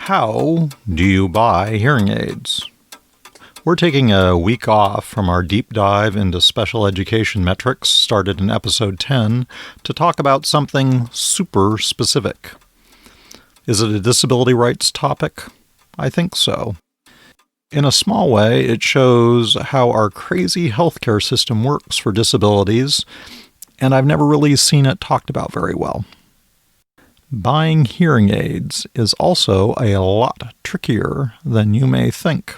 How do you buy hearing aids? We're taking a week off from our deep dive into special education metrics started in episode 10 to talk about something super specific. Is it a disability rights topic? I think so. In a small way, it shows how our crazy healthcare system works for disabilities, and I've never really seen it talked about very well. Buying hearing aids is also a lot trickier than you may think.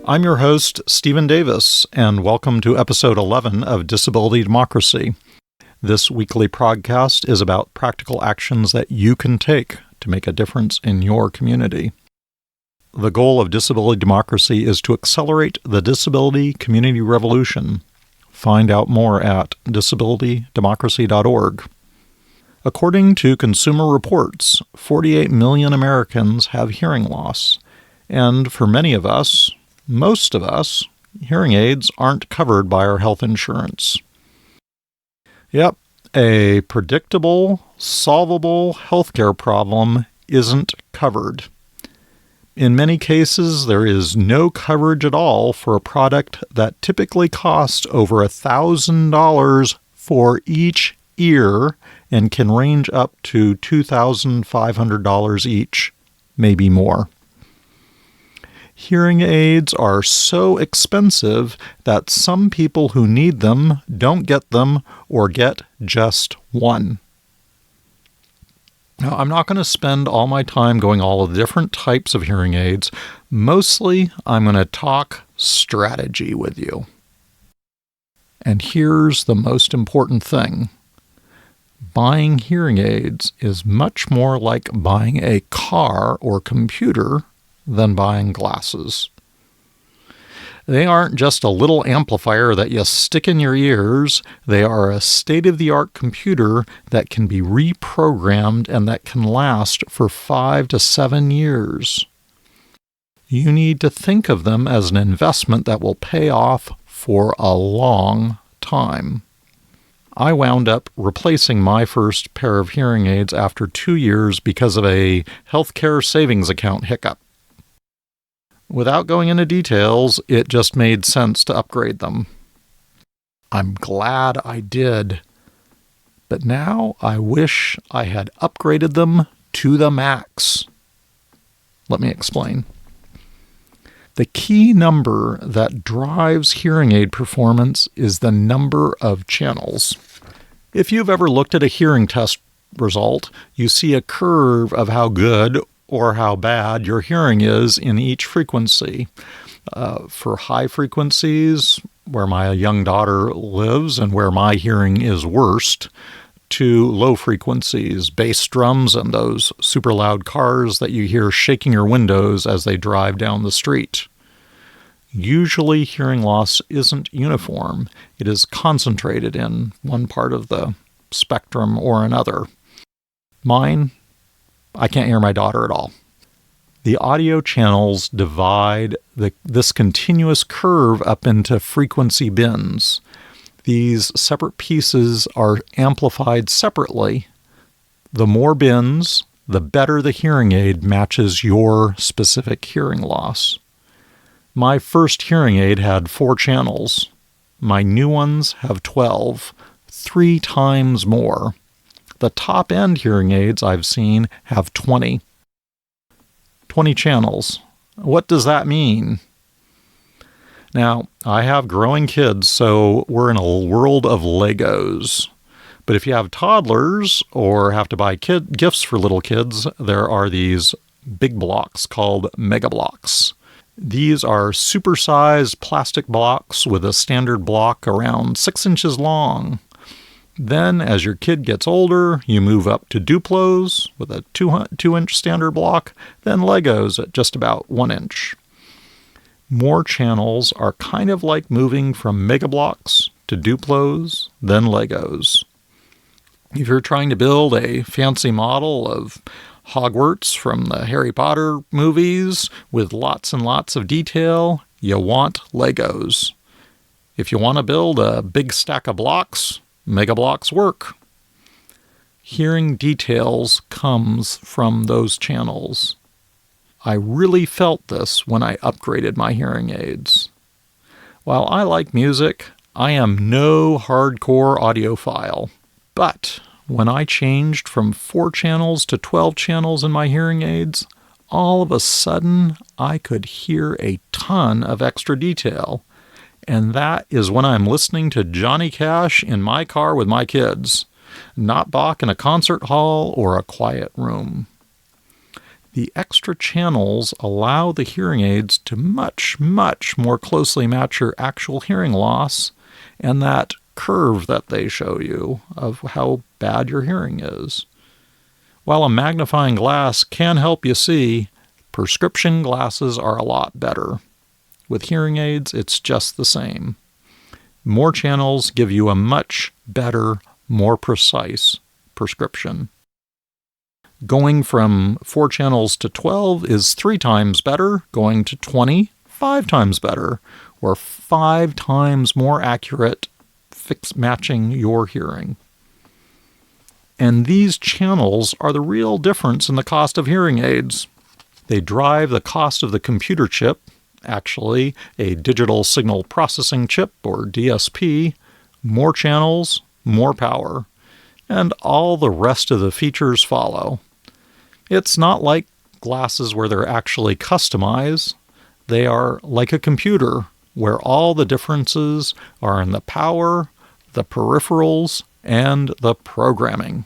I'm your host, Stephen Davis, and welcome to episode 11 of Disability Democracy. This weekly podcast is about practical actions that you can take to make a difference in your community. The goal of Disability Democracy is to accelerate the disability community revolution. Find out more at disabilitydemocracy.org. According to Consumer Reports, 48 million Americans have hearing loss, and for many of us, most of us, hearing aids aren't covered by our health insurance. Yep, a predictable, solvable healthcare problem isn't covered. In many cases, there is no coverage at all for a product that typically costs over $1,000 for each ear and can range up to $2,500 each, maybe more. Hearing aids are so expensive that some people who need them don't get them or get just one. Now, I'm not going to spend all my time going all of the different types of hearing aids. Mostly, I'm going to talk strategy with you. And here's the most important thing. Buying hearing aids is much more like buying a car or computer than buying glasses. They aren't just a little amplifier that you stick in your ears. They are a state-of-the-art computer that can be reprogrammed and that can last for 5 to 7 years. You need to think of them as an investment that will pay off for a long time. I wound up replacing my first pair of hearing aids after 2 years because of a healthcare savings account hiccup. Without going into details, it just made sense to upgrade them. I'm glad I did, but now I wish I had upgraded them to the max. Let me explain. The key number that drives hearing aid performance is the number of channels. If you've ever looked at a hearing test result, you see a curve of how good or how bad your hearing is in each frequency. For high frequencies, where my young daughter lives and where my hearing is worst, to low frequencies, bass drums and those super loud cars that you hear shaking your windows as they drive down the street. Usually hearing loss isn't uniform. It is concentrated in one part of the spectrum or another. Mine, I can't hear my daughter at all. The audio channels divide this continuous curve up into frequency bins. These separate pieces are amplified separately. The more bins, the better the hearing aid matches your specific hearing loss. My first hearing aid had 4 channels. My new ones have 12, 3 times more. The top-end hearing aids I've seen have 20. 20 channels. What does that mean? Now, I have growing kids, so we're in a world of Legos. But if you have toddlers or have to buy gifts for little kids, there are these big blocks called mega blocks. These are supersized plastic blocks with a standard block around 6 inches long. Then, as your kid gets older, you move up to Duplos with a 2-inch standard block, then Legos at just about 1 inch. More channels are kind of like moving from mega blocks to Duplos, then Legos. If you're trying to build a fancy model of Hogwarts from the Harry Potter movies with lots and lots of detail, you want Legos. If you want to build a big stack of blocks, mega blocks work. Hearing details comes from those channels. I really felt this when I upgraded my hearing aids. While I like music, I am no hardcore audiophile. But when I changed from 4 channels to 12 channels in my hearing aids, all of a sudden I could hear a ton of extra detail. And that is when I'm listening to Johnny Cash in my car with my kids, not Bach in a concert hall or a quiet room. The extra channels allow the hearing aids to much, much more closely match your actual hearing loss and that curve that they show you of how bad your hearing is. While a magnifying glass can help you see, prescription glasses are a lot better. With hearing aids, it's just the same. More channels give you a much better, more precise prescription. Going from 4 channels to 12 is 3 times better. Going to 20, 5 times better, or 5 times more accurate matching your hearing. And these channels are the real difference in the cost of hearing aids. They drive the cost of the computer chip, actually a digital signal processing chip or DSP, more channels, more power, and all the rest of the features follow. It's not like glasses where they're actually customized. They are like a computer where all the differences are in the power, the peripherals, and the programming.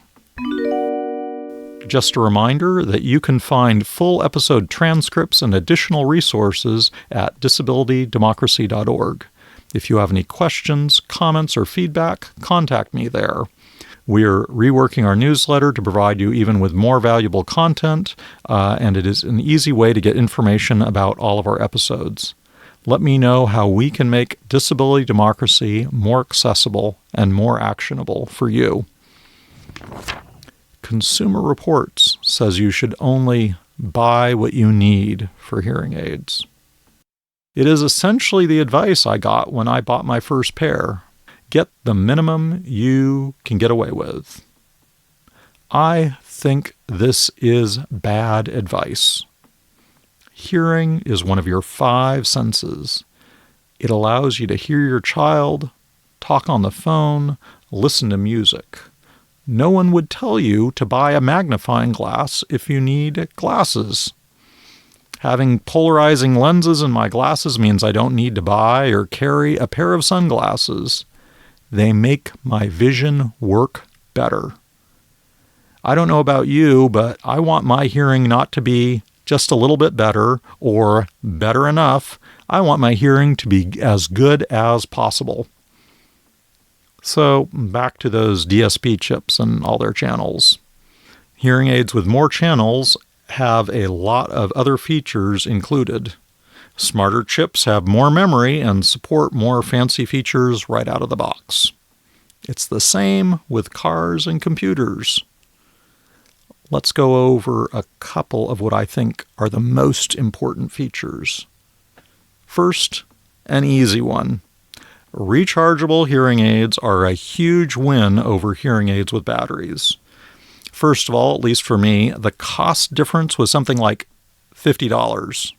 Just a reminder that you can find full episode transcripts and additional resources at disabilitydemocracy.org. If you have any questions, comments, or feedback, contact me there. We're reworking our newsletter to provide you even with more valuable content, and it is an easy way to get information about all of our episodes. Let me know how we can make disability democracy more accessible and more actionable for you. Consumer Reports says you should only buy what you need for hearing aids. It is essentially the advice I got when I bought my first pair. Get the minimum you can get away with. I think this is bad advice. Hearing is one of your 5 senses. It allows you to hear your child, talk on the phone, listen to music. No one would tell you to buy a magnifying glass if you need glasses. Having polarizing lenses in my glasses means I don't need to buy or carry a pair of sunglasses. They make my vision work better. I don't know about you, but I want my hearing not to be just a little bit better or better enough. I want my hearing to be as good as possible. So back to those DSP chips and all their channels. Hearing aids with more channels have a lot of other features included. Smarter chips have more memory and support more fancy features right out of the box. It's the same with cars and computers. Let's go over a couple of what I think are the most important features. First, an easy one. Rechargeable hearing aids are a huge win over hearing aids with batteries. First of all, at least for me, the cost difference was something like $50.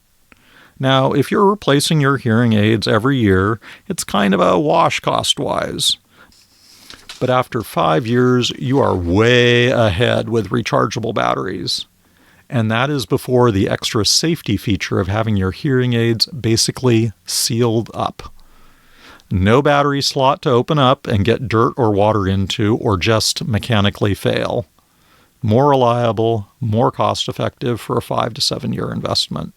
Now, if you're replacing your hearing aids every year, it's kind of a wash cost-wise. But after 5 years, you are way ahead with rechargeable batteries. And that is before the extra safety feature of having your hearing aids basically sealed up. No battery slot to open up and get dirt or water into or just mechanically fail. More reliable, more cost-effective for a 5 to 7 year investment.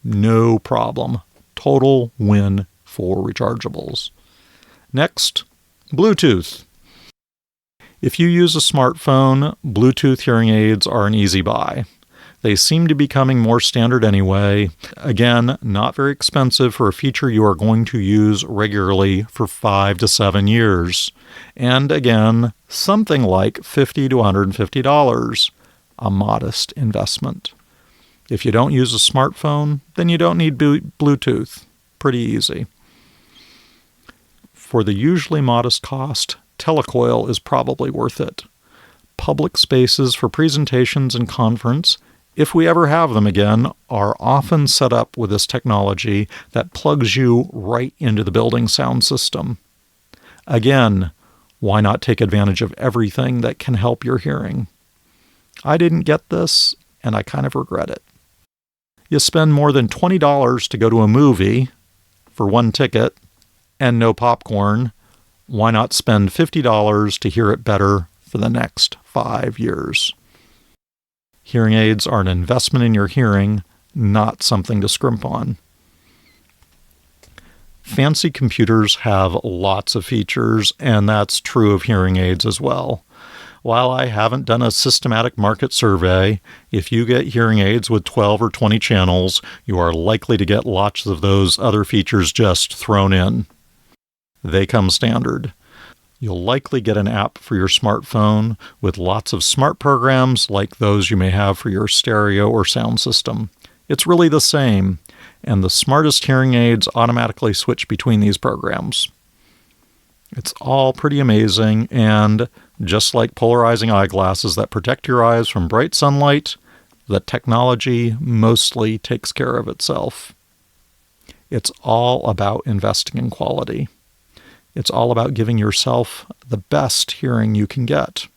No problem. Total win for rechargeables. Next, Bluetooth. If you use a smartphone, Bluetooth hearing aids are an easy buy. They seem to be becoming more standard anyway. Again, not very expensive for a feature you are going to use regularly for 5 to 7 years. And again, something like $50 to $150, a modest investment. If you don't use a smartphone, then you don't need Bluetooth. Pretty easy. For the usually modest cost, telecoil is probably worth it. public spaces for presentations and conference, if we ever have them again, are often set up with this technology that plugs you right into the building sound system. Again, why not take advantage of everything that can help your hearing? I didn't get this, and I kind of regret it. You spend more than $20 to go to a movie for one ticket and no popcorn. Why not spend $50 to hear it better for the next 5 years? Hearing aids are an investment in your hearing, not something to scrimp on. Fancy computers have lots of features, and that's true of hearing aids as well. While I haven't done a systematic market survey, if you get hearing aids with 12 or 20 channels, you are likely to get lots of those other features just thrown in. They come standard. You'll likely get an app for your smartphone with lots of smart programs like those you may have for your stereo or sound system. It's really the same, and the smartest hearing aids automatically switch between these programs. It's all pretty amazing, and just like polarizing eyeglasses that protect your eyes from bright sunlight, the technology mostly takes care of itself. It's all about investing in quality. It's all about giving yourself the best hearing you can get.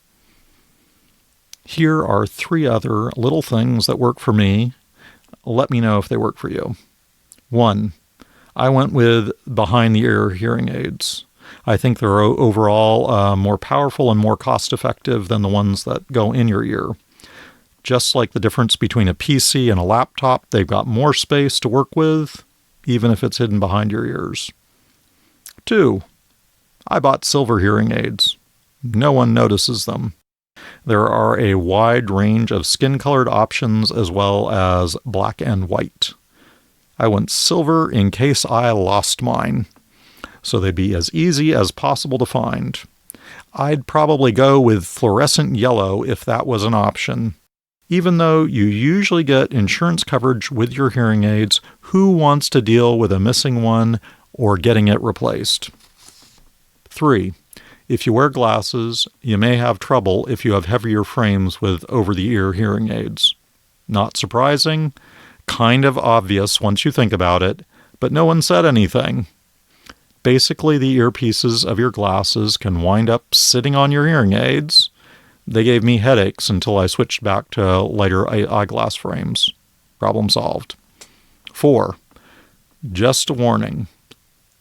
Here are 3 other little things that work for me. Let me know if they work for you. 1, I went with behind-the-ear hearing aids. I think they're overall more powerful and more cost-effective than the ones that go in your ear. Just like the difference between a PC and a laptop, they've got more space to work with, even if it's hidden behind your ears. 2, I bought silver hearing aids. No one notices them. There are a wide range of skin-colored options as well as black and white. I went silver in case I lost mine, so they'd be as easy as possible to find. I'd probably go with fluorescent yellow if that was an option. Even though you usually get insurance coverage with your hearing aids, who wants to deal with a missing one or getting it replaced? 3, if you wear glasses, you may have trouble if you have heavier frames with over-the-ear hearing aids. Not surprising, kind of obvious once you think about it, but no one said anything. Basically, the earpieces of your glasses can wind up sitting on your hearing aids. They gave me headaches until I switched back to lighter eyeglass frames. Problem solved. 4, just a warning.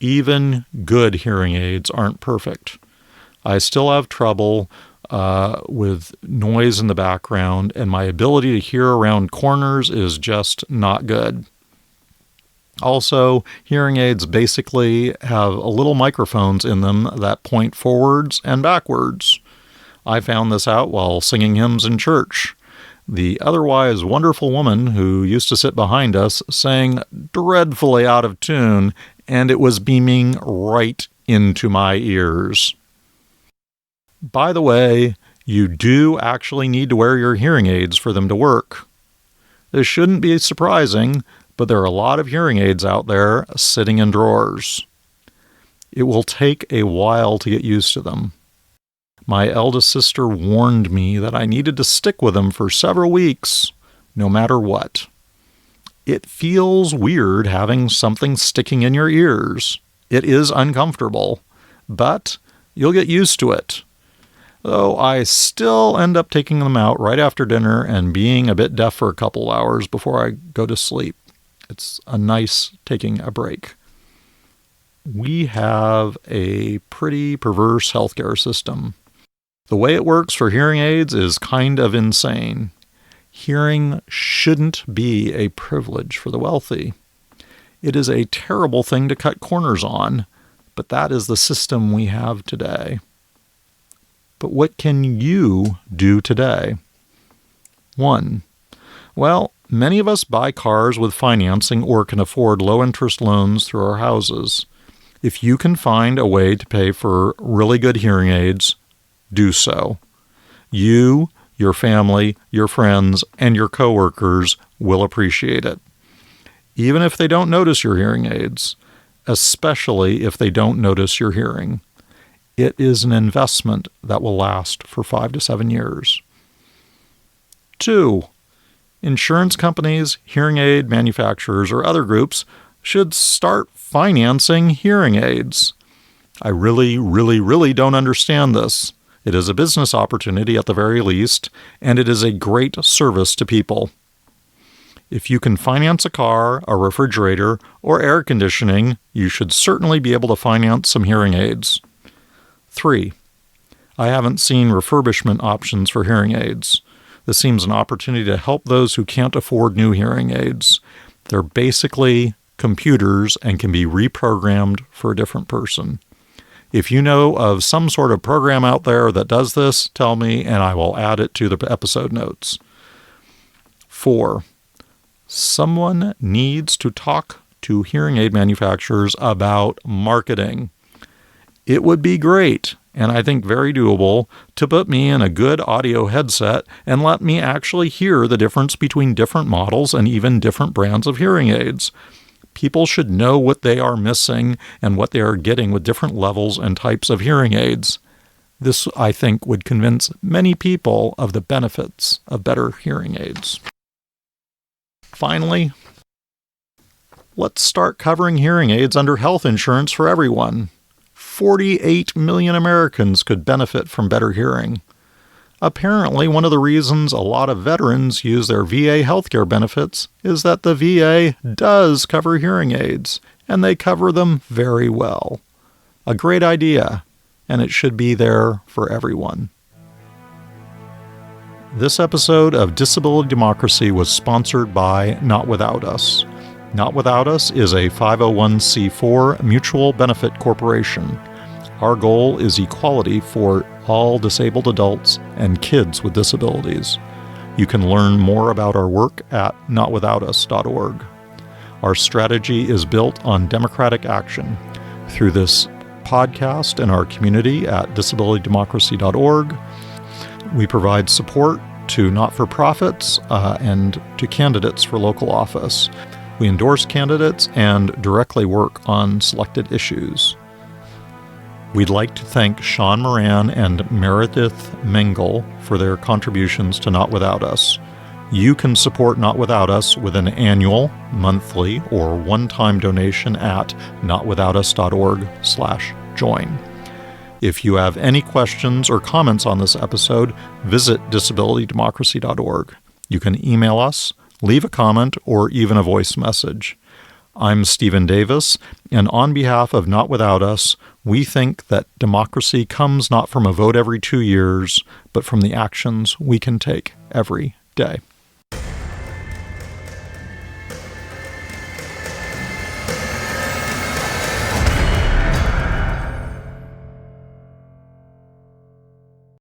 Even good hearing aids aren't perfect. I still have trouble with noise in the background, and my ability to hear around corners is just not good. Also, hearing aids basically have little microphones in them that point forwards and backwards. I found this out while singing hymns in church. The otherwise wonderful woman who used to sit behind us sang dreadfully out of tune, and it was beaming right into my ears. By the way, you do actually need to wear your hearing aids for them to work. This shouldn't be surprising, but there are a lot of hearing aids out there sitting in drawers. It will take a while to get used to them. My eldest sister warned me that I needed to stick with them for several weeks, no matter what. It feels weird having something sticking in your ears. It is uncomfortable, but you'll get used to it. Though I still end up taking them out right after dinner and being a bit deaf for a couple hours before I go to sleep. It's a nice taking a break. We have a pretty perverse healthcare system. The way it works for hearing aids is kind of insane. Hearing shouldn't be a privilege for the wealthy. It is a terrible thing to cut corners on, but that is the system we have today. But what can you do today? 1, well, many of us buy cars with financing or can afford low-interest loans through our houses. If you can find a way to pay for really good hearing aids, do so. You, your family, your friends, and your coworkers will appreciate it. Even if they don't notice your hearing aids, especially if they don't notice your hearing. It is an investment that will last for 5 to 7 years. 2. Insurance companies, hearing aid manufacturers, or other groups should start financing hearing aids. I really don't understand this. It is a business opportunity at the very least, and it is a great service to people. If you can finance a car, a refrigerator, or air conditioning, you should certainly be able to finance some hearing aids. 3. I haven't seen refurbishment options for hearing aids. This seems an opportunity to help those who can't afford new hearing aids. They're basically computers and can be reprogrammed for a different person. If you know of some sort of program out there that does this, tell me and I will add it to the episode notes. 4. Someone needs to talk to hearing aid manufacturers about marketing. It would be great, and I think very doable, to put me in a good audio headset and let me actually hear the difference between different models and even different brands of hearing aids. People should know what they are missing and what they are getting with different levels and types of hearing aids. This, I think, would convince many people of the benefits of better hearing aids. Finally, let's start covering hearing aids under health insurance for everyone. 48 million Americans could benefit from better hearing. Apparently, one of the reasons a lot of veterans use their VA healthcare benefits is that the VA does cover hearing aids, and they cover them very well. A great idea, and it should be there for everyone. This episode of Disability Democracy was sponsored by Not Without Us. Not Without Us is a 501c4 mutual benefit corporation. Our goal is equality for all disabled adults and kids with disabilities. You can learn more about our work at notwithoutus.org. Our strategy is built on democratic action. Through this podcast and our community at disabilitydemocracy.org, we provide support to not-for-profits and to candidates for local office. We endorse candidates and directly work on selected issues. We'd like to thank Sean Moran and Meredith Mengel for their contributions to Not Without Us. You can support Not Without Us with an annual, monthly, or one-time donation at notwithoutus.org/join. If you have any questions or comments on this episode, visit disabilitydemocracy.org. You can email us, leave a comment, or even a voice message. I'm Stephen Davis, and on behalf of Not Without Us, we think that democracy comes not from a vote every 2 years, but from the actions we can take every day.